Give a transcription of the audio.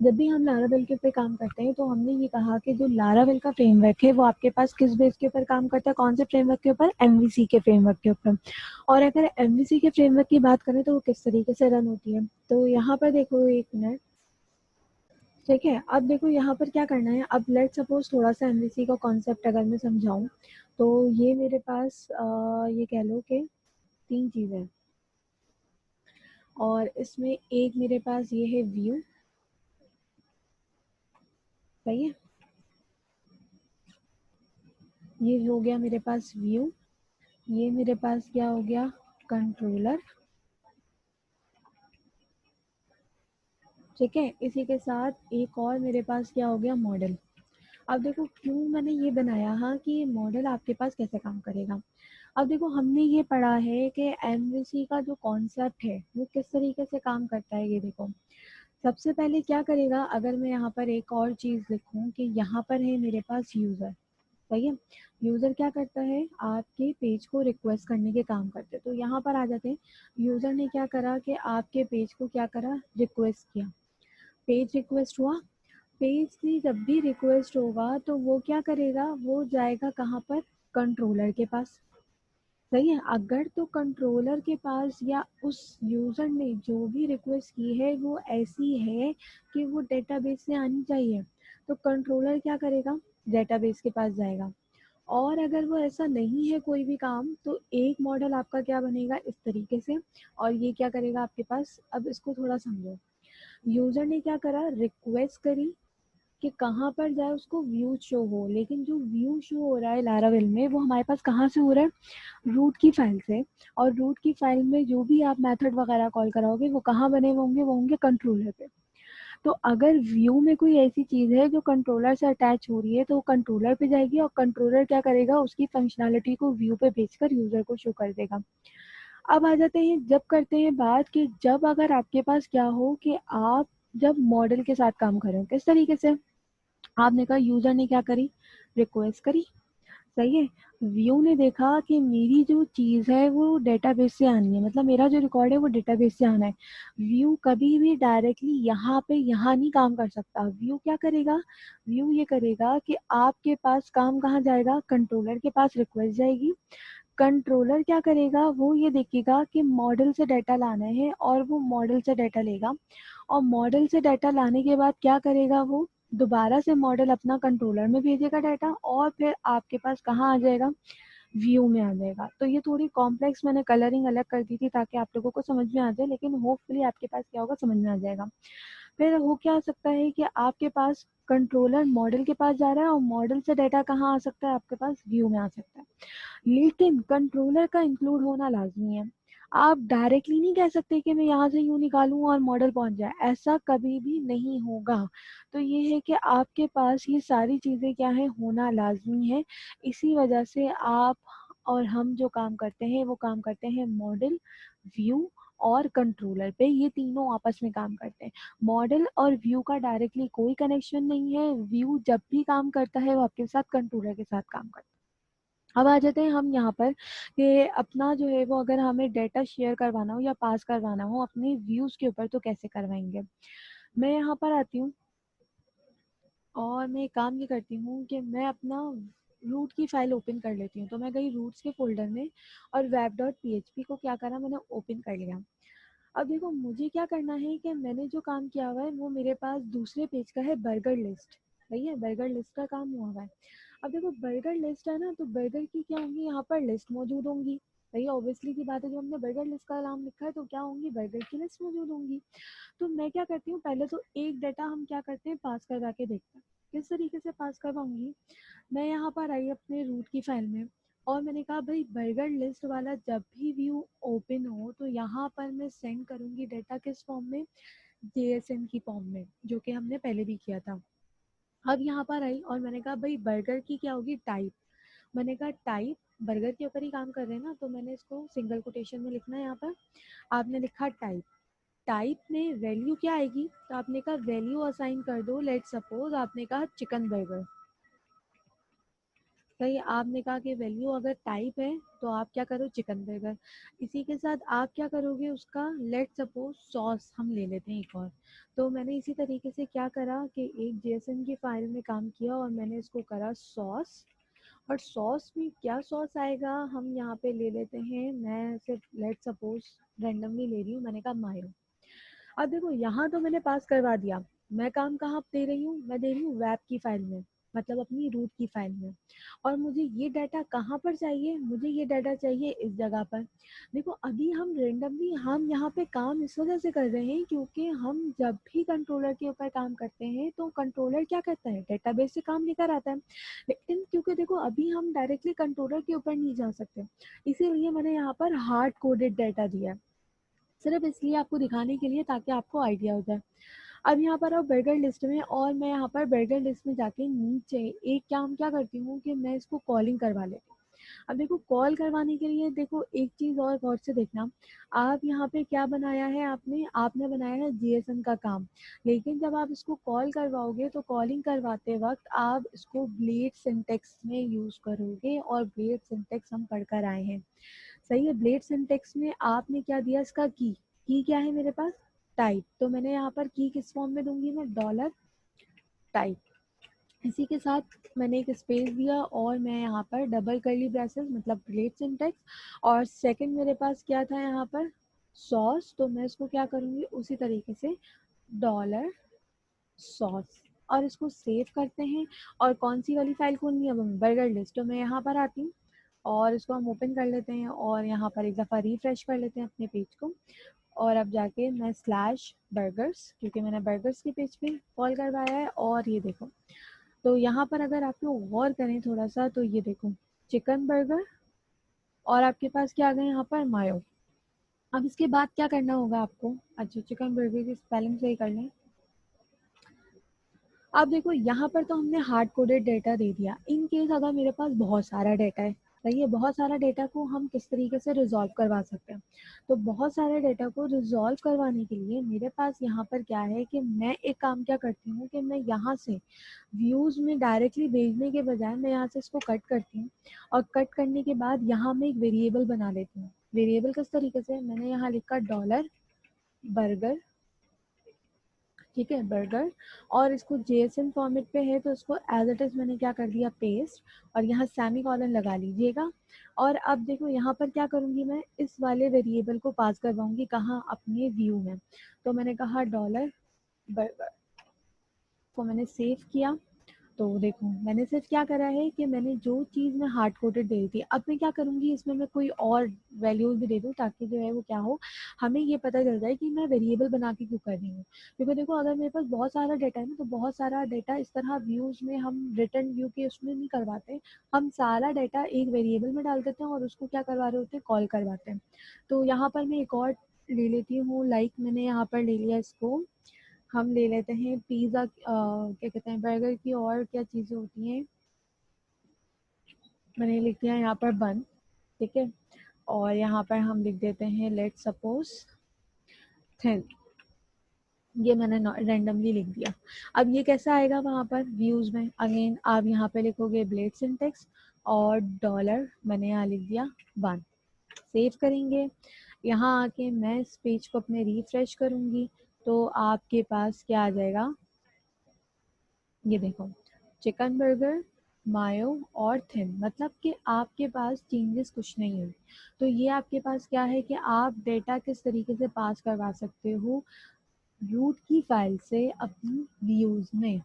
जब भी हम लारावेल के ऊपर काम करते हैं तो हमने ये कहा कि जो लारावेल का फ्रेमवर्क है वो आपके पास किस बेस के ऊपर काम करता है, कौन से फ्रेमवर्क के ऊपर, एमवीसी के फ्रेमवर्क के ऊपर। और अगर एमवीसी के फ्रेमवर्क की बात करें तो वो किस तरीके से रन होती है, तो यहाँ पर देखो एक मिनट, ठीक है। अब देखो यहाँ पर क्या करना है, अब लेट सपोज थोड़ा सा एमवीसी का कॉन्सेप्ट अगर मैं समझाऊं, तो ये मेरे पास ये कह लो कि 3 चीज़ें हैं, और इसमें एक मेरे पास ये है व्यू, सही है, ये हो गया मेरे पास व्यू, ये मेरे पास क्या हो गया, कंट्रोलर, ठीक है। इसी के साथ एक और मेरे पास क्या हो गया, मॉडल। अब देखो क्यों मैंने ये बनाया, हाँ, कि मॉडल आपके पास कैसे काम करेगा। अब देखो हमने ये पढ़ा है कि एमवीसी का जो कॉन्सेप्ट है वो किस तरीके से काम करता है। ये देखो सबसे पहले क्या करेगा, अगर मैं यहाँ पर एक और चीज़ लिखूँ कि यहाँ पर है मेरे पास यूज़र, सही है। यूज़र क्या करता है, आपके पेज को रिक्वेस्ट करने के काम करते हैं। तो यहाँ पर आ जाते हैं, यूज़र ने क्या करा कि आपके पेज को क्या करा, रिक्वेस्ट किया, पेज रिक्वेस्ट हुआ। पेज की जब भी रिक्वेस्ट होगा तो वो क्या करेगा, वो जाएगा कहाँ पर, कंट्रोलर के पास, सही है। अगर तो कंट्रोलर के पास या उस यूजर ने जो भी रिक्वेस्ट की है वो ऐसी है कि वो डेटाबेस से आनी चाहिए, तो कंट्रोलर क्या करेगा, डेटाबेस के पास जाएगा। और अगर वो ऐसा नहीं है कोई भी काम, तो एक मॉडल आपका क्या बनेगा इस तरीके से, और ये क्या करेगा आपके पास, अब इसको थोड़ा समझो। यूजर ने क्या करा, रिक्वेस्ट करी कि कहाँ पर जाए उसको व्यू शो हो, लेकिन जो व्यू शो हो रहा है लारावेल में वो हमारे पास कहाँ से हो रहा है, रूट की फाइल से। और रूट की फाइल में जो भी आप मेथड वगैरह कॉल कराओगे वो कहाँ बने हुए होंगे, वो होंगे कंट्रोलर पे। तो अगर व्यू में कोई ऐसी चीज है जो कंट्रोलर से अटैच हो रही है तो वो कंट्रोलर पे जाएगी, और कंट्रोलर क्या करेगा, उसकी फंक्शनैलिटी को व्यू पे भेजकर यूजर को शो कर देगा। अब आ जाते हैं, जब करते हैं बात कि जब अगर आपके पास क्या हो कि आप जब मॉडल के साथ काम करें किस तरीके से, आपने कहा यूजर ने क्या करी, रिक्वेस्ट करी, सही है। व्यू ने देखा कि मेरी जो चीज है वो डेटाबेस से आनी है, मतलब मेरा जो रिकॉर्ड है वो डेटाबेस से आना है। व्यू कभी भी डायरेक्टली यहाँ पे यहाँ नहीं काम कर सकता। व्यू क्या करेगा, व्यू ये करेगा कि आपके पास काम कहाँ जाएगा, कंट्रोलर के पास रिक्वेस्ट जाएगी। कंट्रोलर क्या करेगा, वो ये देखेगा कि मॉडल से डाटा लाना है और वो मॉडल से डाटा लेगा, और मॉडल से डाटा लाने के बाद क्या करेगा, वो दोबारा से मॉडल अपना कंट्रोलर में भेजेगा डाटा, और फिर आपके पास कहाँ आ जाएगा, व्यू में आ जाएगा। तो ये थोड़ी कॉम्प्लेक्स मैंने कलरिंग अलग कर दी थी ताकि आप लोगों को समझ में आ जाए, लेकिन होपफुली आपके पास क्या होगा, समझ में आ जाएगा। फिर हो क्या सकता है कि आपके पास कंट्रोलर मॉडल के पास जा रहा है और मॉडल से डाटा कहाँ आ सकता है, आपके पास व्यू में आ सकता है। लेकिन कंट्रोलर का इंक्लूड होना लाजमी है। आप डायरेक्टली नहीं कह सकते कि मैं यहाँ से यूँ निकालूं और मॉडल पहुंच जाए, ऐसा कभी भी नहीं होगा। तो ये है कि आपके पास ये सारी चीज़ें क्या है, होना लाजमी है। इसी वजह से आप और हम जो काम करते हैं वो काम करते हैं मॉडल, व्यू और कंट्रोलर पे, ये तीनों आपस में काम करते हैं। मॉडल और व्यू का डायरेक्टली कोई कनेक्शन नहीं है। व्यू जब भी काम करता है वो आपके साथ कंट्रोलर के साथ काम करता है। अब आ जाते हैं हम यहाँ पर कि अपना जो है वो अगर हमें डेटा शेयर करवाना हो या पास करवाना हो अपने व्यूज के ऊपर तो कैसे करवाएंगे। मैं यहाँ पर आती हूँ और मैं एक काम ये करती हूँ कि मैं अपना रूट की फाइल ओपन कर लेती हूँ। तो मैं गई रूट्स के फोल्डर में और web डॉट php को क्या करा, मैंने ओपन कर लिया। अब देखो मुझे क्या करना है कि मैंने जो काम किया हुआ है वो मेरे पास दूसरे पेज का है, बर्गर लिस्ट, सही है, बर्गर लिस्ट का काम हुआ हुआ है। अब देखो बर्गर लिस्ट है ना, तो बर्गर की क्या होंगी, यहाँ पर लिस्ट मौजूद होंगी, सही है। ऑब्वियसली की बात है, जब हमने बर्गर लिस्ट का नाम लिखा है तो क्या होंगी, बर्गर की लिस्ट मौजूद होंगी। तो मैं क्या करती हूँ, पहले तो एक डाटा हम क्या करते हैं, पास करवा के देखते हैं। किस तरीके से पास करवाऊंगी, मैं यहाँ पर आई अपने रूट की फाइल में और मैंने कहा भाई बर्गर लिस्ट वाला जब भी व्यू ओपन हो तो यहाँ पर मैं सेंड करूंगी डाटा किस फॉर्म में, जेएसएन की फॉर्म में, जो कि हमने पहले भी किया था। अब यहाँ पर आई और मैंने कहा भाई बर्गर की क्या होगी, टाइप। मैंने कहा टाइप, बर्गर के ऊपर ही काम कर रहे हैं ना, तो मैंने इसको सिंगल कोटेशन में लिखना है। यहाँ पर आपने लिखा टाइप, टाइप में वैल्यू क्या आएगी, तो आपने कहा वैल्यू असाइन कर दो, लेट सपोज आपने कहा चिकन बर्गर, सही, आपने कहा कि वैल्यू अगर टाइप है तो आप क्या करो, चिकन बर्गर। इसी के साथ आप क्या करोगे, उसका लेट सपोज सॉस हम ले लेते हैं एक और। तो मैंने इसी तरीके से क्या करा कि एक जेएसएन की फाइल में काम किया और मैंने इसको करा सॉस। और सॉस में क्या सॉस आएगा, हम यहाँ पे ले लेते हैं, मैं सिर्फ लेट सपोज रैंडमली ले रही हूँ, मैंने कहा मायो। अब देखो यहाँ तो मैंने पास करवा दिया। मैं काम कहाँ दे रही हूँ, मैं दे रही हूँ वेब की फाइल में, मतलब अपनी रूट की फाइल में। और मुझे ये डाटा कहाँ पर चाहिए, मुझे ये डाटा चाहिए इस जगह पर। देखो अभी हम रेंडमली हम यहाँ पे काम इस वजह से कर रहे हैं क्योंकि हम जब भी कंट्रोलर के ऊपर काम करते हैं तो कंट्रोलर क्या करता है, डेटाबेस से काम लेकर आता है। लेकिन क्योंकि देखो अभी हम डायरेक्टली कंट्रोलर के ऊपर नहीं जा सकते, इसीलिए मैंने यहाँ पर हार्ड कोडेड डाटा दिया है, सिर्फ इसलिए आपको दिखाने के लिए ताकि आपको आइडिया हो जाए। अब यहाँ पर आप बर्गर लिस्ट में, और मैं यहाँ पर बर्गर लिस्ट में जाके नीचे एक काम क्या करती हूँ कि मैं इसको कॉलिंग करवा लेती हूँ। अब देखो कॉल करवाने के लिए देखो एक चीज़ और गौर से देखना, आप यहाँ पे क्या बनाया है, आपने आपने बनाया है जीएसएन का काम। लेकिन जब आप इसको कॉल करवाओगे तो कॉलिंग करवाते वक्त आप इसको ब्लेड सिंटेक्स में यूज़ करोगे, और ब्लेड सिंटेक्स हम पढ़कर आए हैं। सही है, ब्लेड सिंटेक्स में आपने क्या दिया, इसका की क्या है मेरे पास, टाइप। तो मैंने यहाँ पर की किस फॉर्म में दूंगी, मैं डॉलर टाइप। इसी के साथ मैंने एक स्पेस दिया और मैं यहाँ पर डबल कर्ली ब्रेसेस मतलब ब्लेड सिंटेक्स। और सेकंड मेरे पास क्या था यहाँ पर, सॉस। तो मैं इसको क्या करूँगी उसी तरीके से, डॉलर सॉस। और इसको सेव करते हैं। और कौन सी वाली फाइल खोलनी है, अब हम बर्गर लिस्ट, तो मैं यहाँ पर आती हूँ और इसको हम ओपन कर लेते हैं और यहाँ पर एक दफ़ा रिफ्रेश कर लेते हैं अपने पेज को। और अब जाके मैं स्लैश बर्गर्स, क्योंकि मैंने बर्गर्स के पेज पे कॉल करवाया है, और ये देखो। तो यहाँ पर अगर आप लोग गौर करें थोड़ा सा तो ये देखो, चिकन बर्गर, और आपके पास क्या आ गया यहाँ पर, मायो। अब इसके बाद क्या करना होगा आपको, अच्छा चिकन बर्गर की स्पेलिंग सही कर लें। अब देखो यहाँ पर तो हमने हार्ड कोडेड डेटा दे दिया। इन केस अगर मेरे पास बहुत सारा डेटा है, सही है, बहुत सारा डेटा को हम किस तरीके से रिजॉल्व करवा सकते हैं। तो बहुत सारे डेटा को रिजॉल्व करवाने के लिए मेरे पास यहाँ पर क्या है कि मैं एक काम क्या करती हूँ कि मैं यहाँ से व्यूज़ में डायरेक्टली भेजने के बजाय मैं यहाँ से इसको कट करती हूँ। और कट करने के बाद यहाँ मैं एक वेरिएबल बना लेती हूँ। वेरिएबल किस तरीके से, मैंने यहाँ लिखा डॉलर बर्गर, ठीक है, बर्गर। और इसको जेएसएन फॉर्मेट पे है तो इसको एज इट इज मैंने क्या कर दिया, पेस्ट। और यहाँ सेमी कॉलन लगा लीजिएगा। और अब देखो यहाँ पर क्या करूँगी, मैं इस वाले वेरिएबल को पास करवाऊंगी कहाँ, अपने व्यू में। तो मैंने कहा डॉलर बर्गर, को मैंने सेव किया। तो देखो मैंने सिर्फ क्या करा है कि मैंने जो चीज़ मैं हार्ड कोडेड दे रही थी, अब मैं क्या करूँगी इसमें मैं कोई और वैल्यूज भी दे दूँ ताकि जो है वो क्या हो, हमें ये पता चल जाए कि मैं वेरिएबल बना के क्यों कर रही हूँ। क्योंकि देखो अगर मेरे पास बहुत सारा डेटा है ना, तो बहुत सारा डेटा इस तरह व्यूज में हम रिटर्न व्यू के उसमें नहीं करवाते। हम सारा डेटा एक वेरिएबल में डाल देते हैं और उसको क्या करवा रहे होते हैं, कॉल करवाते हैं। तो यहाँ पर मैं एक और ले लेती हूँ, लाइक मैंने यहाँ पर ले लिया इसको, हम ले लेते हैं पिज़्ज़ा, क्या कहते हैं, बर्गर की और क्या चीज़ें होती हैं, मैंने लिख दिया यहाँ पर बन, ठीक है। और यहाँ पर हम लिख देते हैं लेट सपोज थिन, ये मैंने रैंडमली लिख दिया। अब ये कैसा आएगा वहाँ पर व्यूज़ में, अगेन आप यहाँ पे लिखोगे ब्लेड सिंटेक्स और डॉलर, मैंने यहाँ लिख दिया वन। सेव करेंगे, यहाँ आके मैं इस पेज को अपने रिफ्रेश करूँगी तो आपके पास क्या आ जाएगा, ये देखो, चिकन बर्गर, मायो और थिन, मतलब कि आपके पास चेंजेस कुछ नहीं हुए। तो ये आपके पास क्या है कि आप डेटा किस तरीके से पास करवा सकते हो रूट की फाइल से अपनी व्यूज़ में।